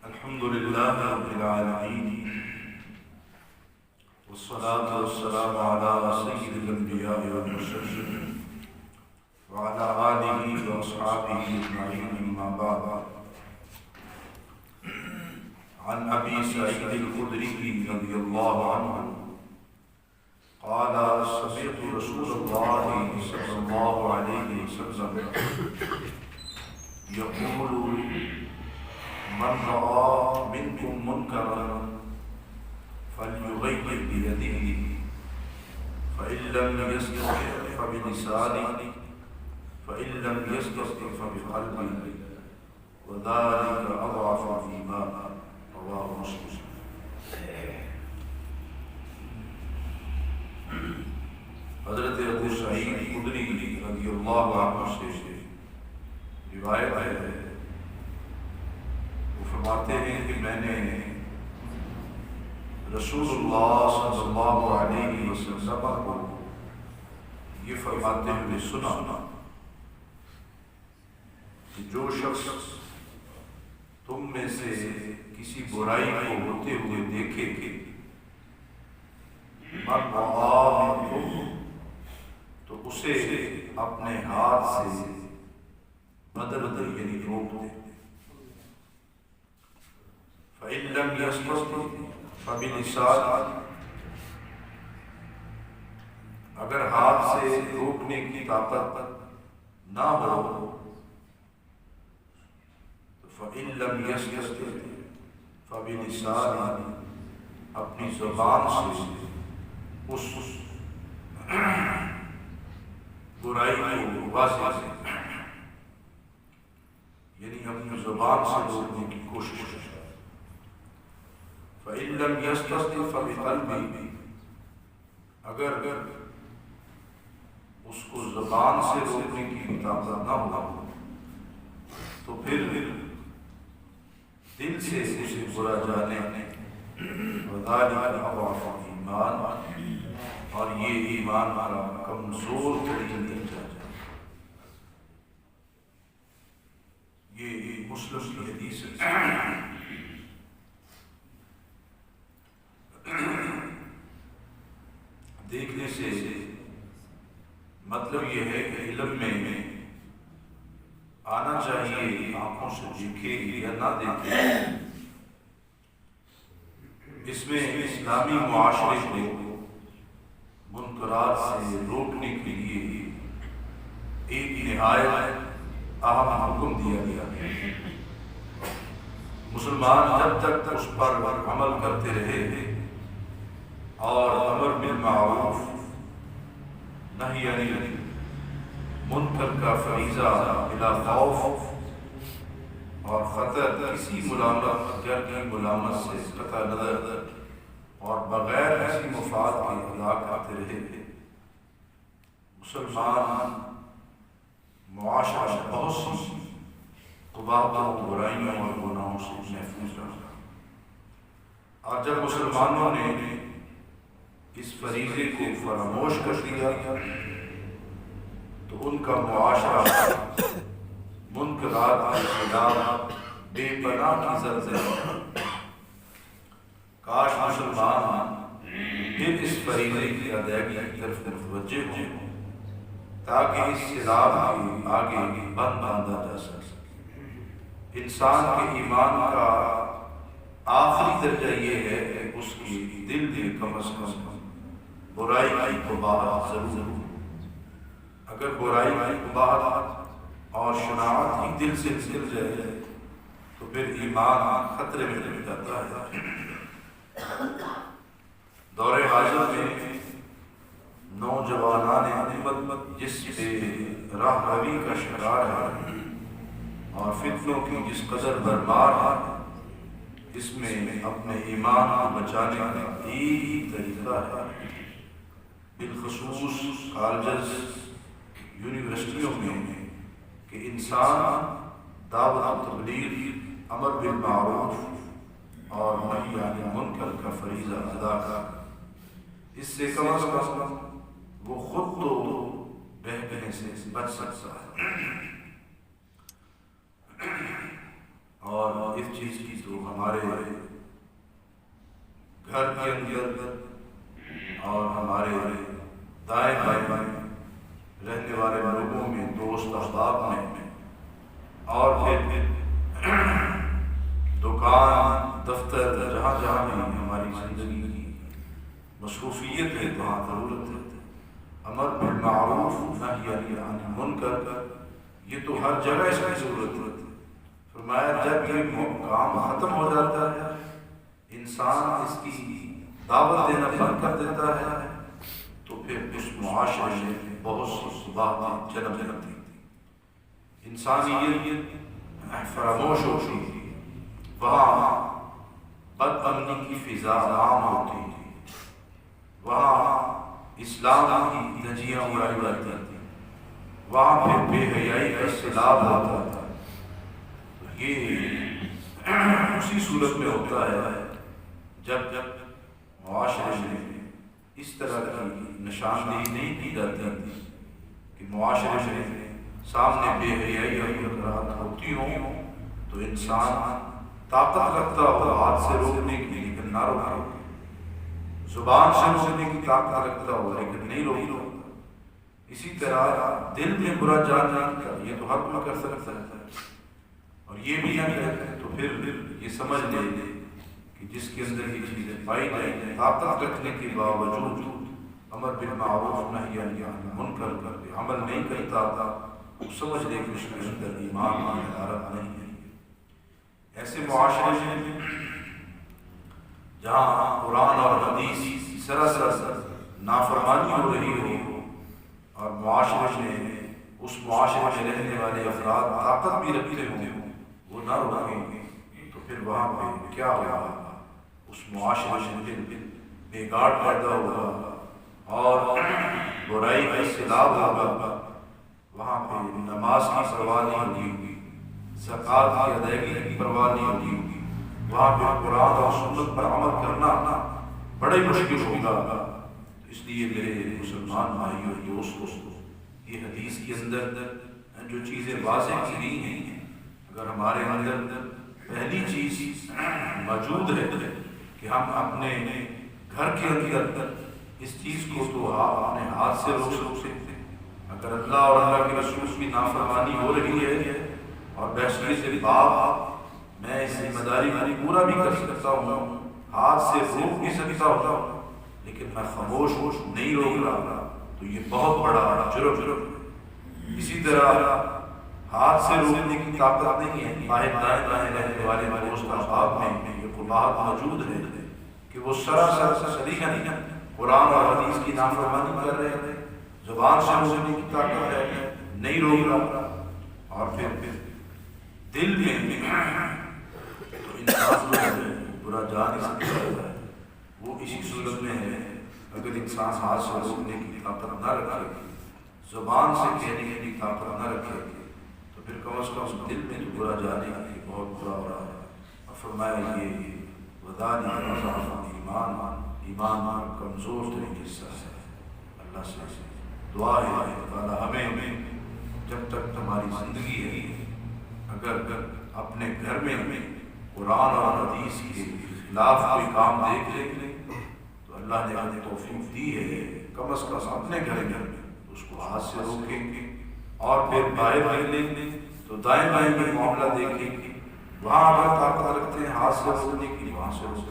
الحمد لله رب العالمين والصلاة والسلام على سيد الأنبياء والمرسلين وعلى آله وأصحابه أجمعين أما بعد. عن أبي سعيد الخدري رضي الله عنه قال سمعت رسول الله صلى الله عليه وسلم يقول من رأى منكم منكرا فليغير بيده فإن لم يستطع فبلسانه فإن لم يستطع فبقلبه وذلك أضعف الإيمان. رواه مسلم. حضرت ابو سعید خدری رضی اللہ عنہ سے روایت ہے، وہ فرماتے ہیں کہ میں نے رسول اللہ صلی اللہ علیہ وسلم کو یہ فرماتے ہوئے سنا کہ جو شخص تم میں سے کسی برائی کو ہوتے ہوئے دیکھے کہ من رآ منکم تو اسے اپنے ہاتھ سے بدل یعنی روک دے. فإن لم يستطع فبلسانه اگر ہاتھ سے روکنے کی طاقت نہ ہو فإن لم يستطع فبلسانه اپنی زبان سے اس برائی کو واضح سے یعنی اپنی زبان سے روکنے کی کوشش ہے. فإن لم يستطع فبقلبه اگر اس کو زبان سے روکنے کی طاقت نہ ہو تو پھر دل سے اسے برا جانے وذالک اضعف الایمان اور یہ ایمان کا کمزور ترین درجہ ہے. یہ مسلم کی حدیث ہے. دیکھنے سے مطلب یہ ہے کہ علم میں آنا چاہیے، آنکھوں سے دیکھے یا نہ دیکھے. اس میں اسلامی معاشرے کو منکرات سے روکنے کے لیے ایک نہایت اہم حکم دیا گیا ہے. مسلمان جب تک اس پر عمل کرتے رہے اور امر بالمعروف نہی عن منکر کا فریضہ بلا خوف اور خطر کسی ملامت غیر کی ملامت سے قطع نظر اور بغیر کسی مفاد کے ادا کرتے رہے تھے، مسلمان معاشرہ بہت سی قباحتوں، برائیوں اور گناہوں سے محفوظ رہا. اور جب مسلمانوں نے اس فریضے کو فراموش کر دیا تو ان کا معاشرہ منکرات کے خلاف بے پناہ کی زلزلہ. کاش مسلمان پھر اس فریضے کی ادائیگی کی طرف متوجہ ہوں تاکہ اس خلاف کے آگے بند باندھا جا سکے. انسان کے ایمان کا آخری درجہ یہ ہے کہ اس کی دل میں کم از کم برائی کی قباحت ضرور ہو. اگر برائی کی قباحت اور شناعت ہی دل سے نکل جائے تو پھر ایمان خطرے میں گر جاتا ہے. دور حاضر میں نوجوانان امت جس سے راہ روی کا شکار ہے اور فتنوں کی جس قدر برباد ہے، اس میں اپنے ایمان کو بچانے کا ایک ہی طریقہ ہے. بالخصوص کالجز، یونیورسٹیوں میں کہ انسان دعوت و تبلیغ، امر بالمعروف اور نہی عن المنکر کا فریضہ ادا کر اس سے کم از کم وہ خود تو بہکنے سے بچ سکتا ہے. اور اس چیز کی تو ہمارے گھر کے اندر اور ہمارے دائیں بائیں رہنے والے لوگوں میں، دوست احباب میں، اور پھر دکان دفتر جہاں جہاں بھی ہماری زندگی کی مصروفیت ہے وہاں ضرورت ہے امر بالمعروف نہی عن المنکر، یہ تو ہر جگہ اس کی ضرورت ہے۔ فرمایا جب یہ کام ختم ہو جاتا ہے، انسان اس کی دعوت دینا بند کر دیتا ہے، تو پھر اس معاشرے میں بہت سی صبح جنم لیتی، انسانیت فراموش ہوتی، وہاں بد امنی کی فضا عام ہوتی، وہاں اسلام کی دھجیاں اڑائی جاتی، وہاں پھر بے حیائی کا سیلاب ہوتا تھا۔ یہ اسی صورت میں ہوتا ہے جب معاشرے میں اس طرح کی نشاندہی نہیں کی جاتی کہ معاشرے میں سامنے بے حیائی اور منکرات ہوتی ہوں تو انسان طاقت رکھتا ہو ہاتھ سے روکنے کی لیکن نہ روکے، زبان سے روکنے کی طاقت رکھتا ہو لیکن نہیں روکتا، اسی طرح دل میں برا جاننا یہ تو ہر کوئی کر سکتا ہے، اور یہ بھی نہ کرے تو پھر یہ سمجھ لے کہ جس کے اندر یہ چیزیں پائی جائیں طاقت رکھنے کے باوجود امر بالمعروف نہی عن المنکر کر کے عمل نہیں کرتا تھا، سمجھ لے کہ اس کے اندر ایمان کی حرارت نہیں ہے۔ ایسے معاشرے میں جہاں قرآن اور حدیث سراسر نافرمانی ہو رہی ہو اور معاشرے میں اس معاشرے میں رہنے والے افراد طاقت بھی رکھتے ہوں وہ نہ روکیں تو پھر وہاں پہ کیا ہوگا؟ اس معاشرے میں بگاڑ پیدا ہوگا اور برائی کا سیلاب ہوگا، وہاں پہ نماز کی پرواہ نہیں ہوگی، زکوٰۃ کی ادائیگی کی پرواہ نہیں ہوگی، وہاں پہ قرآن اور سنت پر عمل کرنا بڑا ہی مشکل ہوگا۔ اس لیے میرے مسلمان بھائیوں اور دوستوں، یہ حدیث کے اندر جو چیزیں واضح کی گئی ہیں، اگر ہمارے اندر پہلی چیز موجود ہے کہ ہم اپنے گھر کے اندر اس چیز کو تو اپنے ہاتھ سے روک سکتے ہیں، اگر اللہ اور اللہ کے رسول کی نافرمانی ہو رہی ہے اور بحثیت باپ میں اس ذمہ داری کو پورا بھی کر سکتا ہوں، ہاتھ سے روک بھی سکتا ہوں، لیکن میں خاموش نہیں روک رہا تو یہ بہت بڑا جرم ہے۔ اسی طرح ہاتھ سے روکنے کی طاقت نہیں ہے، باہر دائیں دائیں رہنے والے دوست احباب میں یہ قباحت موجود ہے کہ وہ سراسر صریحاً قرآن اور حدیث کی نافرمانی کر رہے ہیں، زبان سے روکنے کی طاقت ہے نہیں روک رہا، اور پھر دل میں تو انسان برا جان ہی سکتا ہے، وہ اسی صورت میں ہے اگر انسان ہاتھ سے روکنے کی طاقت نہ رکھے، زبان سے کہنے کی طاقت نہ رکھے، تو پھر کم از کم دل میں جو برا جانے کی بہت برا ہو رہا ہے۔ اور فرمایا یہ ایمان کمزور ترین حصہ ہے۔ اللہ سے دعا ہے تعالیٰ ہمیں جب تک ہماری زندگی ہے اگر اپنے گھر میں قرآن اور حدیث کے خلاف کوئی کام دیکھ لیں تو اللہ نے ہمیں توفیق دی ہے کم از کم اپنے گھر میں اس کو ہاتھ سے روکیں گے، اور پھر باہر نکلیں گے تو دائیں بائیں میں معاملہ دیکھیں گے، وہاں اگر طاقت رکھتے ہیں ہاتھ سے روکنے کی وہاں سے روکیں،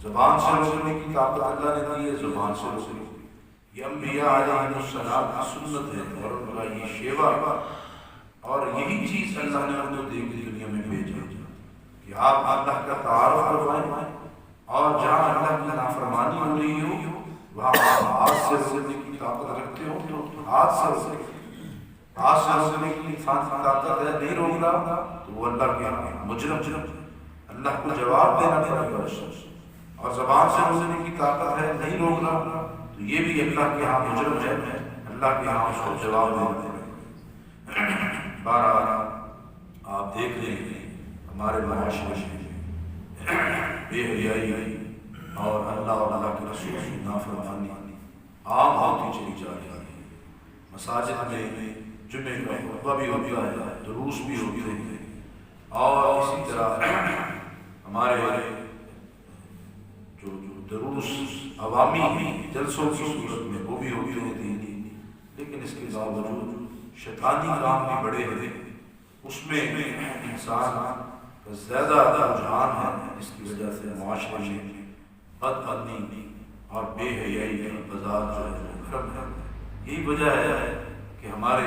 زبان سے روکنے کی طاقت اللہ نے دی ہے زبان سے روکنے کی، یہ انبیاء علیہ السلام کی سنت ہے اور ان کا یہ شیوا، اور یہی چیز اللہ نے ہم کو دے کے دنیا میں بھیجا کہ آپ اللہ کا تعارف کروائیں، اور جہاں اللہ کی نافرمانی ہو رہی ہو وہاں ہاتھ سے روکنے کی طاقت رکھتے ہو تو ہاتھ سے روکیں، ہاتھ سے روکنے کی انسان کی طاقت ہے نہیں روک رہا تو وہ اللہ کے مجرم اللہ کو جواب دینا پڑے گا، اور زبان سے روکنے کی طاقت ہے نہیں روک رہا تو یہ بھی اللہ کے ہاں مجرم ہے، اللہ کے ہاں اس کو جواب دینا پڑے گا۔ بہرحال آپ دیکھ رہے ہیں ہمارے معاشرے میں بے حیائی اور اللہ اور اللہ کے رسول کی نافرمانی عام ہوتی چلی جا رہی ہے، مساجد میں جمعے کا خطبہ بھی ہوتا ہے، دروس بھی ہوتے ہیں، اور اسی طرح عوامی جلسوں کی صورت میں وہ بھی ہوتی رہتی تھی، لیکن اس کے باوجود شیطانی کام بھی بڑے ہیں، اس میں انسان کا زیادہ رجحان ہے، اس کی وجہ سے معاشرے میں بد امنی اور بے حیائی کا بازار جو ہے گرم ہے۔ یہی وجہ ہے کہ ہمارے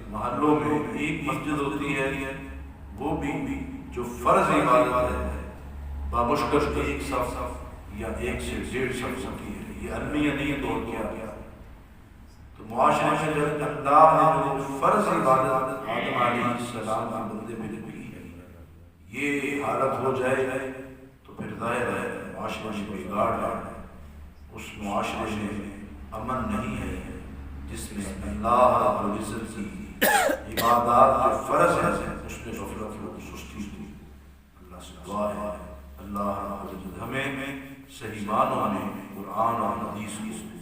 محلوں میں ایک مسجد ہوتی ہے، وہ بھی جو فرض عبادت ہے بامشکل ایک صف یا 1 سے 1.5 صف ہوتی ہے، یہ علمی نہیں دور کیا گیا۔ تو معاشرے میں جب اللہ نے جو فرض عبادت آدم علیہ السلام کے بندے میں نے کی ہے، یہ حالت ہو جائے تو پھر ظاہر ہے معاشرے میں بگاڑ ہے، اس معاشرے میں امن نہیں ہے جس میں اللہ رب العزت کی عبادات کے فرض ہے، اس میں غفلت و سستی تھی۔ اللہ سے دعا ہے اللہ رب العزت ہمیں صحیح معنوں میں قرآن اور حدیث کو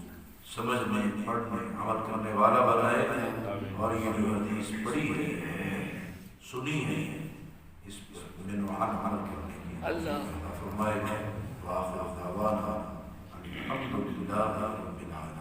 سمجھنے، پڑھنے، عمل کرنے والا بنائے، اور یہ جو حدیث پڑھی ہے، سنی ہے، اس پر من وعن عمل کرنے کی اللہ فرمائے۔ وآخر دعوانا الحمد للہ رب العالمین۔